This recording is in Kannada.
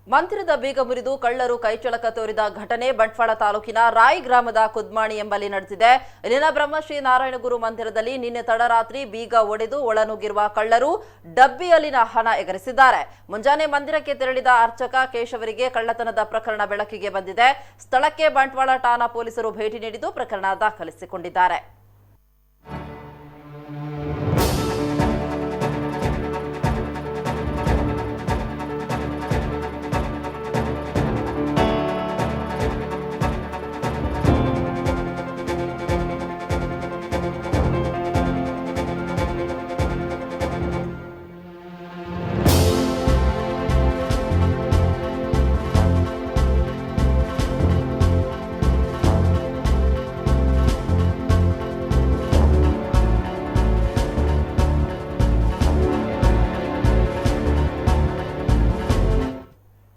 ಮಂದಿರದ ಬೀಗ ಮುರಿದು ಕಳ್ಳರು ಕೈಚಳಕ ತೋರಿದ ಘಟನೆ ಬಂಟ್ವಾಳ ತಾಲೂಕಿನ ರಾಯ್ ಗ್ರಾಮದ ಕುದ್ಮಾಣಿ ಎಂಬಲ್ಲಿ ನಡೆದಿದೆ. ಇಲ್ಲಿನ ಬ್ರಹ್ಮಶ್ರೀ ನಾರಾಯಣಗುರು ಮಂದಿರದಲ್ಲಿ ನಿನ್ನೆ ತಡರಾತ್ರಿ ಬೀಗ ಒಡೆದು ಒಳನುಗ್ಗಿರುವ ಕಳ್ಳರು ಡಬ್ಬಿಯಲ್ಲಿನ ಹಣ ಎಗರಿಸಿದ್ದಾರೆ. ಮುಂಜಾನೆ ಮಂದಿರಕ್ಕೆ ತೆರಳಿದ ಅರ್ಚಕ ಕೇಶವರಿಗೆ ಕಳ್ಳತನದ ಪ್ರಕರಣ ಬೆಳಕಿಗೆ ಬಂದಿದೆ. ಸ್ಥಳಕ್ಕೆ ಬಂಟ್ವಾಳ ಠಾಣಾ ಪೊಲೀಸರು ಭೇಟಿ ನೀಡಿದ್ದು ಪ್ರಕರಣ ದಾಖಲಿಸಿಕೊಂಡಿದ್ದಾರೆ.